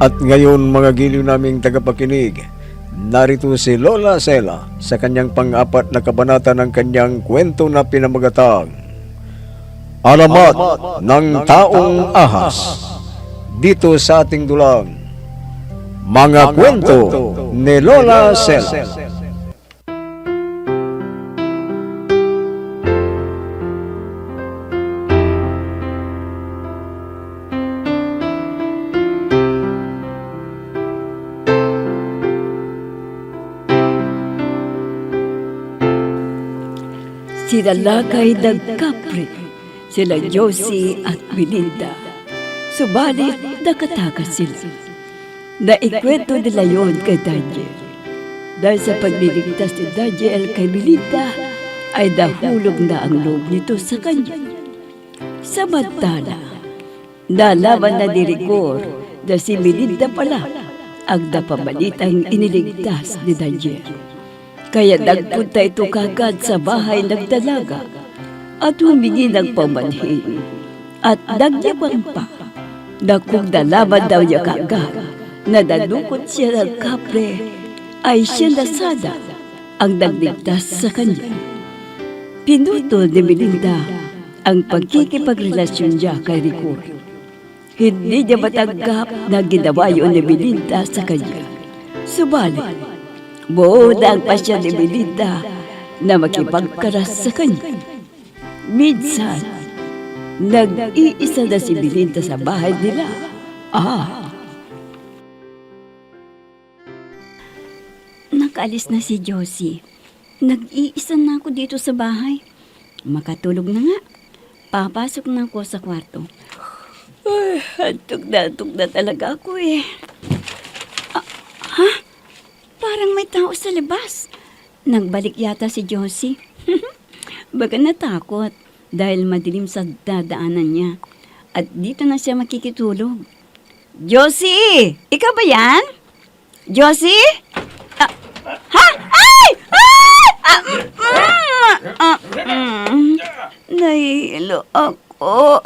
At ngayon mga giliw naming tagapakinig, narito si Lola Sela sa kanyang pang-apat na kabanata ng kanyang kwento na pinamagatang Alamat ng Taong Ahas, dito sa ating dulang Mga Kwento ni Lola Sela. Sila Lakay nagkapre, sila Josie at Melinda. Subalit nakatakas sila. Naikwento nila yon kay Daniel. Dahil sa pagliligtas ni Daniel kay Melinda, ay nahulog na ang loob nito sa kanya. Samantala, nalaman na ni Rigor na si Melinda pala ang napabalitang iniligtas ni Daniel. Kaya nagpunta ito kagad sa bahay ng dalaga at humingi ng pamanhin. At nagyabang pa na kung nalaman daw niya kagad na nanukot siya ng kapre, ay siya na sana ang nagligtas sa kanya. Pinutol ni Melinda ang pagkikipagrelasyon niya kay Rigor. Hindi niya matanggap na ginawa yun ni Melinda sa kanya. Subalit, buodang pa siya ni Melinda na makipagkaras sa kanya. Minsan, nag-iisa na si Melinda sa bahay nila. Nakaalis na si Josie. Nag-iisa na ako dito sa bahay. Makatulog na nga. Papasok na ako sa kwarto. Ay, antog na talaga ako eh. Parang may tao sa labas. Nagbalik yata si Josie. Baga natakot dahil madilim sa dadaanan niya. At dito na siya makikitulog. Josie! Ikaw ba yan? Josie? Ha? Ay! Nahihilo ako.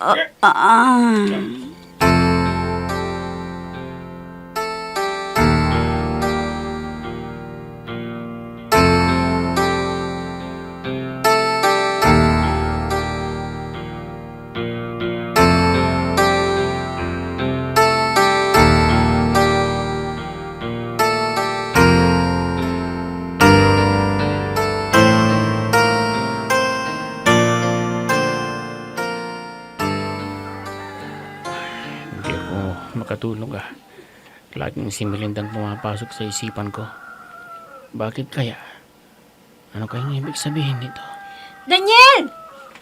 Makatulog Laging si Melindang pumapasok sa isipan ko. Bakit kaya? Ano kayang ibig sabihin nito? Daniel!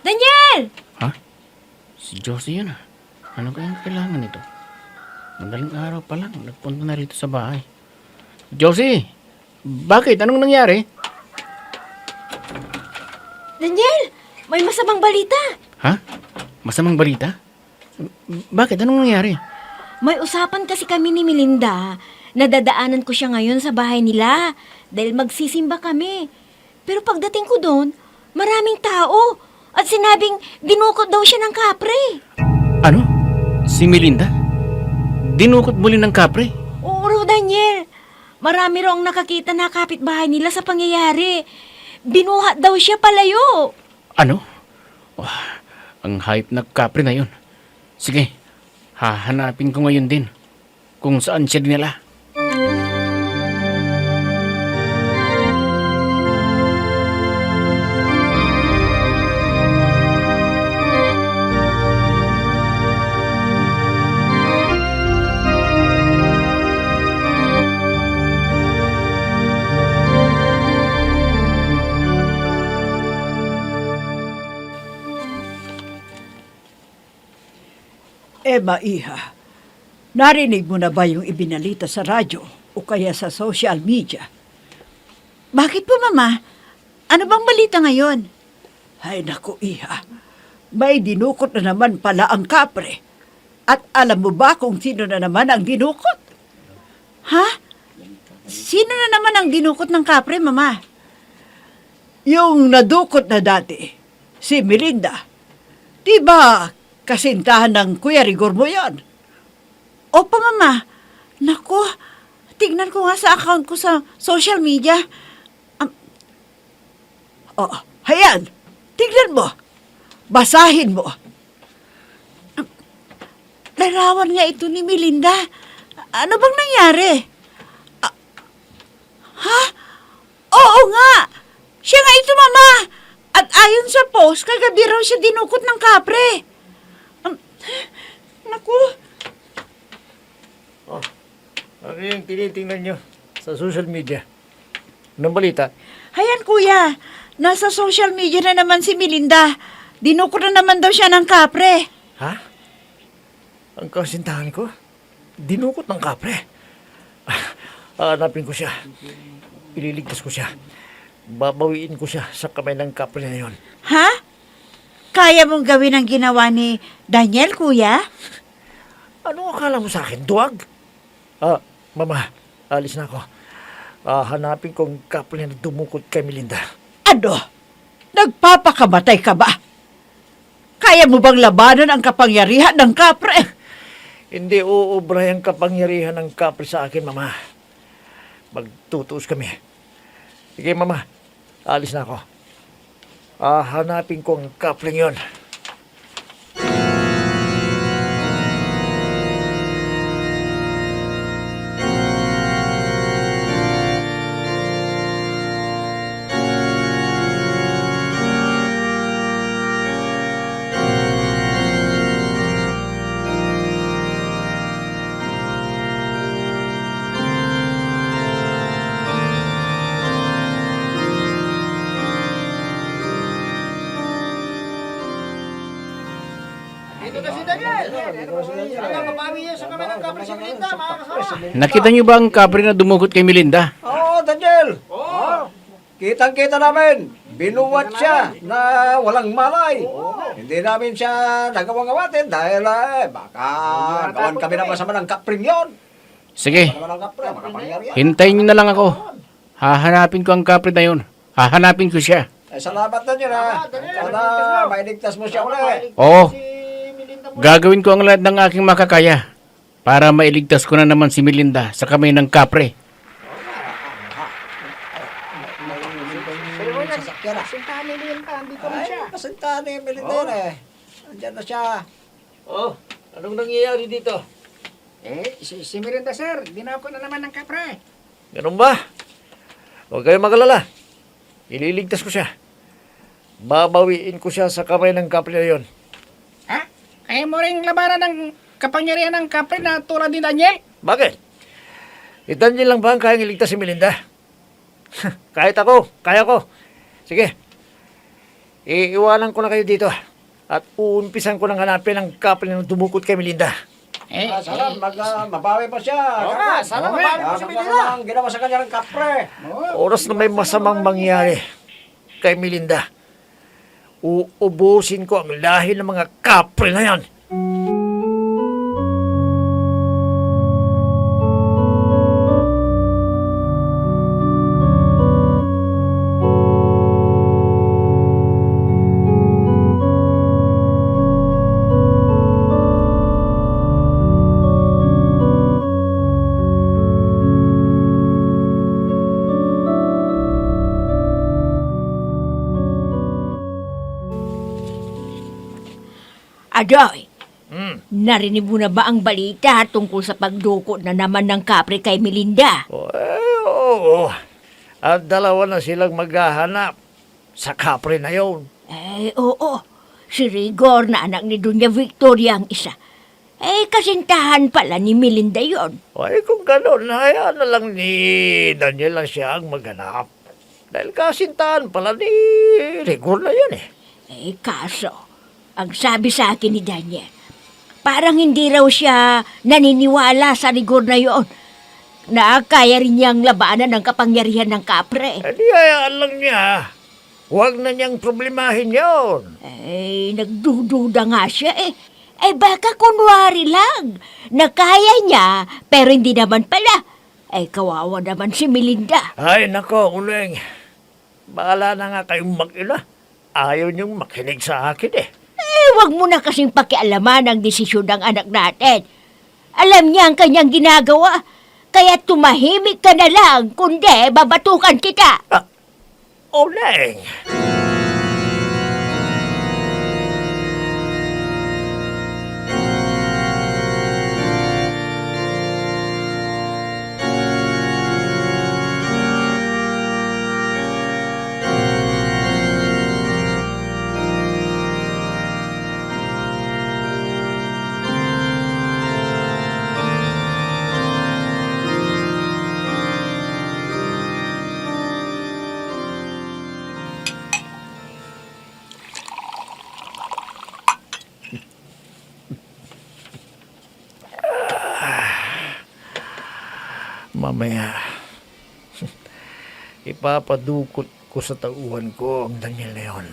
Daniel! Ha? Si Josie yun Ano kayang kailangan nito? Madaling araw pa lang, nagpunta na rito sa bahay. Josie! Bakit? Anong nangyari? Daniel! May masamang balita! Ha? Masamang balita? Bakit? Anong nangyari? May usapan kasi kami ni Melinda. Nadadaanan ko siya ngayon sa bahay nila dahil magsisimba kami. Pero pagdating ko doon, maraming tao at sinabing dinukot daw siya ng kapre. Ano? Si Melinda? Dinukot muli ng kapre? Oo, Daniel. Marami raw ang nakakita na kapitbahay nila sa pangyayari. Binuhat daw siya palayo. Ano? Ang hype na kapre na yun. Sige, hahanapin ko ngayon din kung saan siya dinala. Iha, narinig mo na ba yung ibinalita sa radyo o kaya sa social media? Bakit po, Mama? Ano bang balita ngayon? Ay naku, Iha, may dinukot na naman pala ang kapre. At alam mo ba kung sino na naman ang dinukot? Ha? Sino na naman ang dinukot ng kapre, Mama? Yung nadukot na dati, si Melinda. Diba kasintahan ng Kuya Rigor mo yan? Opo, Mama. Nako, tignan ko nga sa account ko sa social media. Oh, hayan. Tignan mo. Basahin mo. Larawan nga ito ni Melinda. Ano bang nangyari? Ha? Oo nga. Siya nga ito, Mama. At ayon sa post, kagabi raw siya dinukot ng kapre. Naku. Ano yung tinitingnan nyo sa social media? Anong balita? Hayan, Kuya. Nasa social media na naman si Melinda. Dinukot na naman daw siya ng kapre. Ha? Ang kasintahan ko? Dinukot ng kapre. Hanapin ko siya. Ililigtas ko siya. Babawiin ko siya sa kamay ng kapre na yon. Ha? Kaya mong gawin ang ginawa ni Daniel, Kuya? Ano akala mo sa akin? Duwag? Mama, alis na ako. Hanapin ko ang kapre na dumukot kay Melinda. Ano? Nagpapakamatay ka ba? Kaya mo bang labanan ang kapangyarihan ng kapre? Hindi uubra ang kapangyarihan ng kapre sa akin, Mama. Magtutuos kami. Sige, Mama. Alis na ako. Hanapin ko ang kapre yon. Nakita niyo ba ang kapre na dumukot kay Melinda? Oo, Daniel. Oo. Kitang-kita namin. Binuwat siya na walang malay. Hindi namin siya nagawang awatin dahil baka gawan kami na masama ng kapring yon. Sige, Naman ang kapre, makapangyarihan. hintayin niyo na lang ako. Hahanapin ko ang kapre na yun. Hahanapin ko siya. Salamat na nyo na. Sana mailigtas mo siya ulit. Oo, gagawin ko ang lahat ng aking makakaya para mailigtas ko na naman si Melinda sa kamay ng kapre. Kasintahan ni Militer Andiyan na siya. Oh, anong nangyayari dito? Si Miranda, sir. Dinako na naman ng kapre. Ganun ba? Huwag kayong magalala. Ililigtas ko siya. Babawiin ko siya sa kamay ng kapre na yon. Ha? Kaya mo rin labanan ng kapangyarihan ng kapre na tulad ni Daniel? Bakit? Daniel lang ba ang kayang iligtas si Melinda? Kahit ako, kaya ko. Sige. Iiwanan ko na kayo dito. At uumpisan ko ng hanapin ang kapre na dumukot kay Melinda. Sana mabawi pa siya. sana mabawi pa si Melinda. Ang ginawa sa kanya ng kapre. Oras na may masamang mangyari kay Melinda, uubusin ko ang lahi ng mga kapre na yan. Adoy, narinig mo na ba ang balita tungkol sa pagdukot na naman ng kapre kay Melinda? Oo. At dalawa na silang maghahanap sa kapre na yon. Oo. Si Rigor na anak ni Dunya Victoria ang isa. Kasintahan pala ni Melinda yon. Ay, kung gano'n, hayaan na lang ni Daniel na siya ang maghanap. Dahil kasintahan pala ni Rigor na yan Kaso, ang sabi sa akin ni Daniel, parang hindi raw siya naniniwala sa Rigor na yon. Na kaya rin niyang labanan ng kapangyarihan ng kapre. Di hayaan lang niya. Huwag na niyang problemahin yon. Nagdududa nga siya baka kunwari lang na kaya niya pero hindi naman pala. Kawawa naman si Melinda. Ay, nako, Uleng. Bahala na nga kayong mag-ina. Ayaw niyong makinig sa akin Wag mo na kasing pakialaman ang desisyon ng anak natin. Alam niya ang kanyang ginagawa. Kaya tumahimik ka na lang, kundi babatukan kita. Neng. Mamaya, ipapadukot ko sa tauhan ko ang Daniel Leon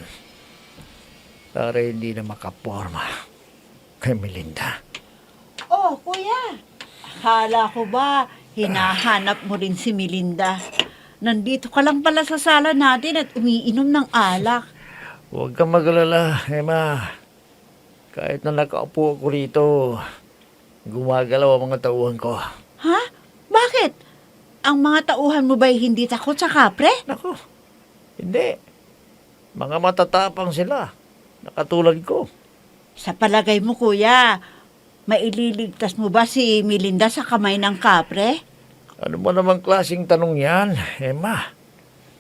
para hindi na makaporma kay Melinda. Oh, kuya. Akala ko ba hinahanap mo rin si Melinda? Nandito ka lang pala sa sala natin at umiinom ng alak. Huwag kang magalala, Emma. Kahit na nakaupo ako rito, gumagalaw ang mga tauhan ko. Ha? Bakit? Ang mga tauhan mo ba'y hindi takot sa kapre? Nako, hindi. Mga matatapang sila, nakatulad ko. Sa palagay mo, kuya, maililigtas mo ba si Melinda sa kamay ng kapre? Ano mo namang klaseng tanong yan, Emma?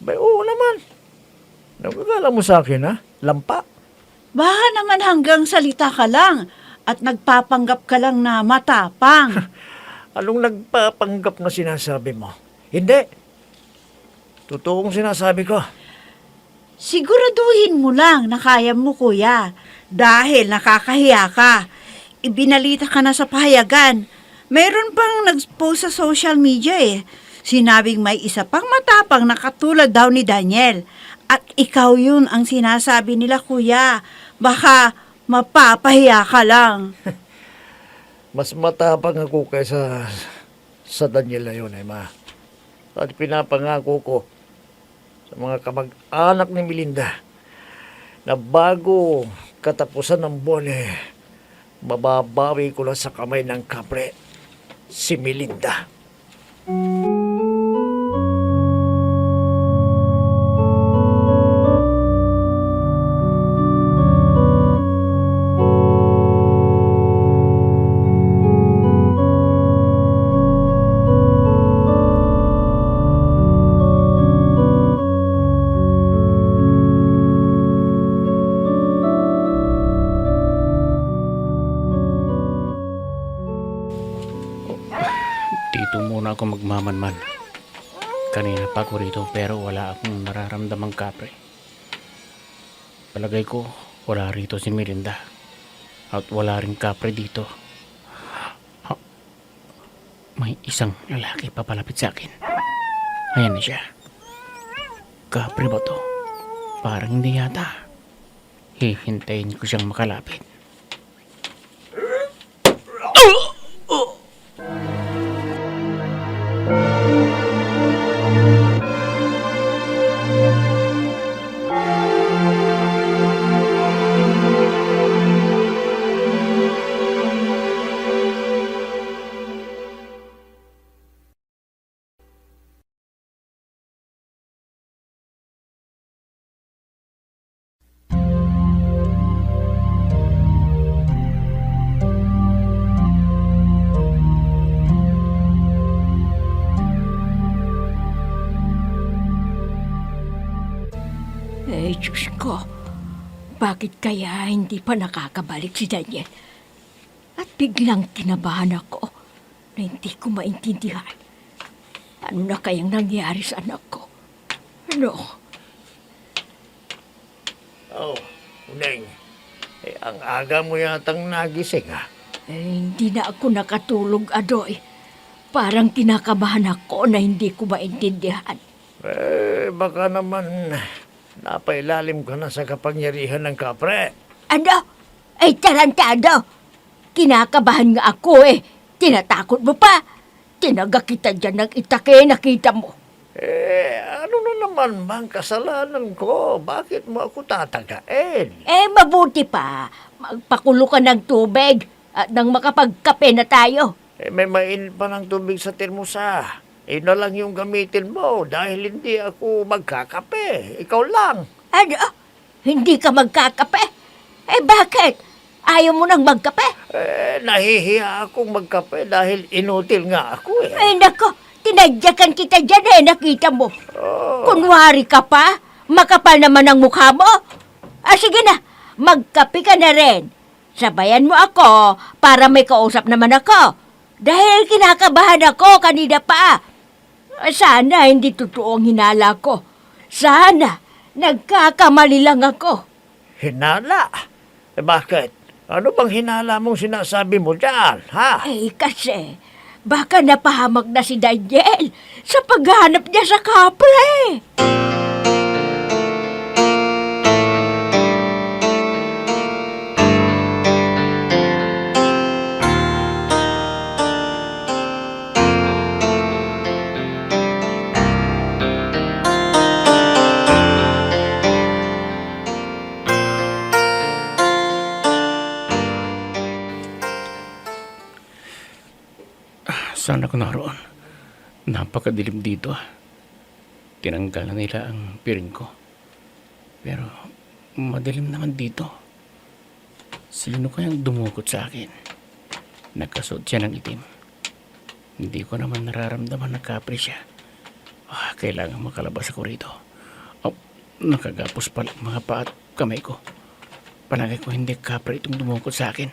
Bay, oo naman. Nagkakala mo sa akin, ha? Lampa. Baka naman hanggang salita ka lang at nagpapanggap ka lang na matapang. Anong nagpapanggap na sinasabi mo? Hindi. Totoong sinasabi ko. Siguraduhin mo lang na kaya mo, kuya. Dahil nakakahiya ka. Ibinalita ka na sa pahayagan. Mayroon pang nag-post sa social media eh. Sinabing may isa pang matapang na katulad daw ni Daniel. At ikaw yun ang sinasabi nila, kuya. Baka mapapahiya ka lang. Mas matapang ako kaysa sa Daniel na yun, Emma. At pinapangako ko sa mga kamag-anak ni Melinda na bago katapusan ng buwan mababawi ko lang sa kamay ng kapre si Melinda. Dito muna ako magmamanman. Kanina pa ako rito pero wala akong nararamdamang kapre. Palagay ko wala rito si Melinda. At wala rin kapre dito. Ha? May isang lalaki papalapit sa akin. Ayan na siya. Kapre ba to? Parang hindi yata. Hihintayin ko siyang makalapit. Eh, Diyos ko, bakit kaya hindi pa nakakabalik si Daniel? At biglang kinabahan ako na hindi ko maintindihan. Ano na kayang nangyari sa anak ko? Ano? Oh, Uneng. Ang aga mo yatang nagising, ha? Hindi na ako nakatulog, Adoy. Parang kinakabahan ako na hindi ko maintindihan. Baka naman napailalim ka na sa kapangyarihan ng kapre. Ano? Ay, tarantado! Kinakabahan nga ako eh. Tinatakot mo pa. Tinaga kita dyan ng itake, nakita mo. Ano na naman bang kasalanan ko? Bakit mo ako tatagain? Mabuti pa. Magpakulo ka ng tubig at nang makapagkape na tayo. may mainit pa ng tubig sa termosa. Na lang yung gamitin mo dahil hindi ako magkakape. Ikaw lang. Ano? Hindi ka magkakape? Bakit? Ayaw mo nang magkape? Nahihiya akong magkape dahil inutil nga ako Nako, tinadyakan kita dyan nakita mo. Kunwari ka pa? Makapal naman ang mukha mo. Sige na, magkape ka na rin. Sabayan mo ako para may kausap naman ako. Dahil kinakabahan ako kanina pa. Sana hindi totoo ang hinala ko. Sana nagkakamali lang ako. Hinala? Bakit? Ano bang hinala mong sinasabi mo dyan, ha? Kasi baka napahamak na si Daniel sa paghanap niya sa kapre. Saan ako naroon? Napakadilim dito. Tinanggal na nila ang piring ko. Pero madilim naman dito. Sino kayang dumukot sa akin? Nagkasuot siya ng itim. Hindi ko naman nararamdaman na kapre siya. Kailangan makalabas ako rito. Nakagapos pala ang mga paa at kamay ko. Palagay ko hindi kapre itong dumukot sa akin.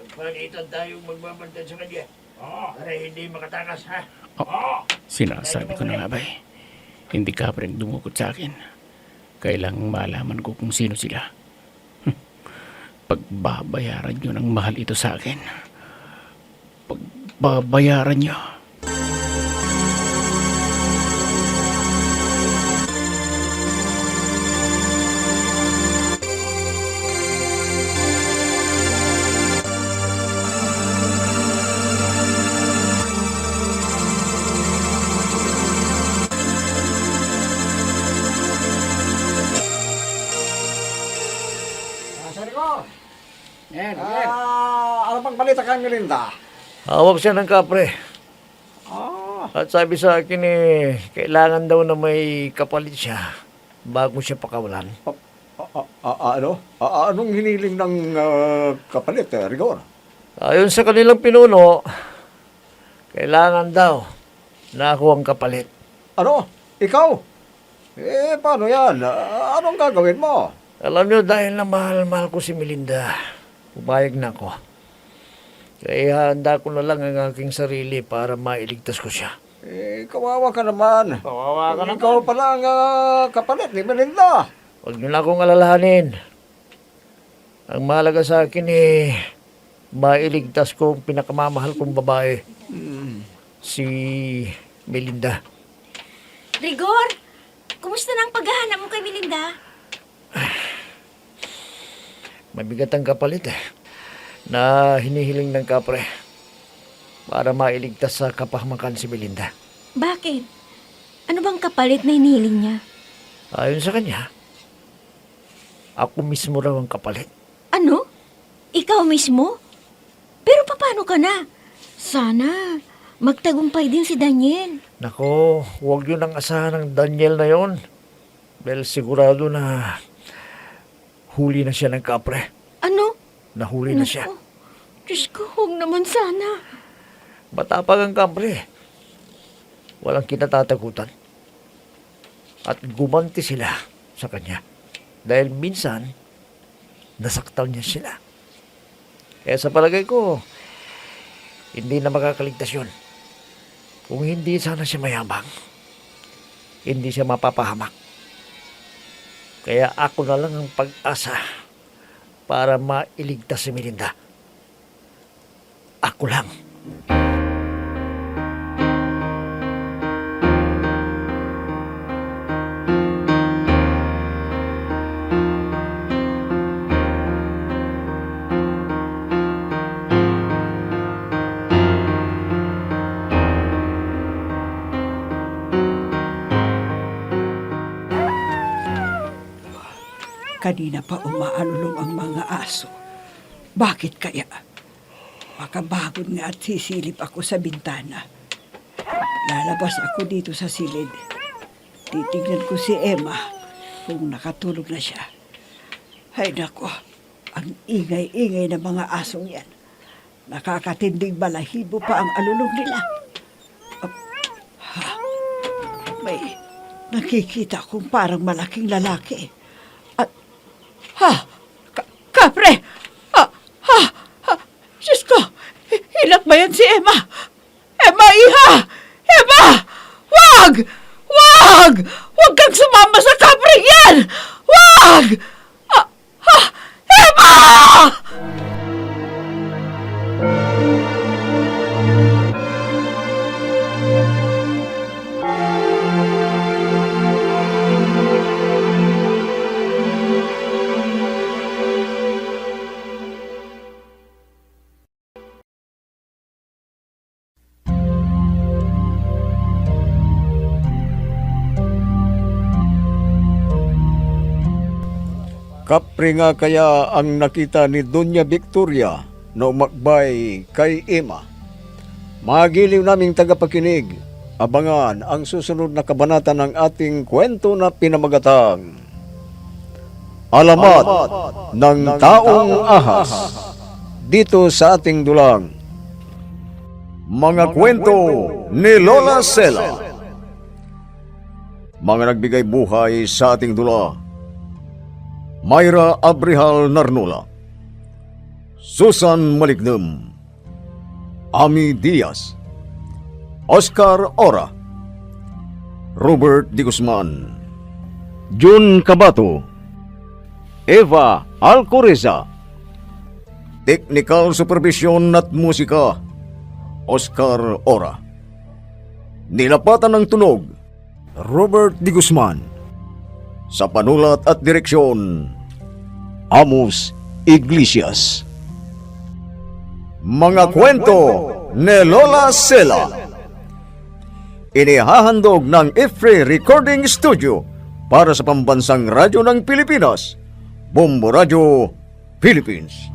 Magpalitan tayong magbabantay sa kanya. Para hindi makatakas, ha? Sinasabi ko na nga ba hindi kapre ang dumukot sa akin. Kailangang malaman ko kung sino sila. Pagbabayaran nyo ng mahal ito sa akin. Pagbabayaran nyo. Ano bang balita kay Melinda? Hawak siya ng kapre. Ah, At sabi sa akin kailangan daw na may kapalit siya bago siya pakawalan. ano? Anong hiniling ng kapalit, Rigor? Ayon sa kanilang pinuno, kailangan daw na ako ang kapalit. Ano? Ikaw? Paano yan? Anong gagawin mo? Alam niyo, dahil na mahal ko si Melinda, umayag na ako. Kaya handa ko na lang ang aking sarili para mailigtas ko siya. Kawawa ka naman. Kawawa ka Ikaw pala ang kapalit ni Melinda. Huwag niyo na akong alalahanin. Ang mahalaga sa akin mailigtas ko ang pinakamamahal kong babae. Si Melinda. Rigor, kumusta na ang paghahanap mo kay Melinda? Mabigat ang kapalit na hinihiling ng kapre para mailigtas sa kapahamakan si Melinda. Bakit? Ano bang kapalit na hinihiling niya? Ayon sa kanya, ako mismo raw ang kapalit. Ano? Ikaw mismo? Pero paano ka na? Sana magtagumpay din si Daniel. Nako, huwag yun ang asahan ng Daniel na yon. Dahil sigurado na huli na siya ng kapre. Ano? Nahuli na siya. Naku, Diyos ko, huwag naman sana. Matapang ang kapre. Walang kinatatakutan. At gumanti sila sa kanya. Dahil minsan, nasaktan niya sila. Kaya sa palagay ko, hindi na makakaligtas yun. Kung hindi sana siya mayabang, hindi siya mapapahamak. Kaya ako na lang ang pag-asa para mailigtas si Melinda. Ako lang. Kanina pa umaalulong ang mga aso. Bakit kaya? Makabagon nga at sisilip ako sa bintana. Lalabas ako dito sa silid. Titignan ko si Emma kung nakatulog na siya. Ay nako, ang ingay-ingay ng mga asong yan. Nakakatindig balahibo pa ang alulong nila. May nakikita kong parang malaking lalaki. At, Kapre! Diyos ko! Inak ba yan si Emma? Emma, iha! Emma! Wag! Wag! Wag kang sumama sa kapre yan! Wag! Emma! Kapre nga kaya ang nakita ni Doña Victoria na umakbay kay Emma. Magiliw naming tagapakinig, abangan ang susunod na kabanata ng ating kwento na pinamagatang Alamat ng Taong Ahas, dito sa ating dulang Mga Kwento ni Lola Sela. Mga nagbigay buhay sa ating dula: Myra Abrihal Narnula, Susan Malignem, Ami Diaz, Oscar Ora, Robert Di Guzman, Jun Cabato, Eva Alcoreza. Technical Supervision at Musika, Oscar Ora. Nilapatan ng tunog, Robert Di Guzman. Sa panulat at direksyon, Amos Iglesias. Mga kwento ni Lola Sela. Inihahandog ng IFRE Recording Studio para sa Pambansang Radyo ng Pilipinas, Bombo Radio, Philippines.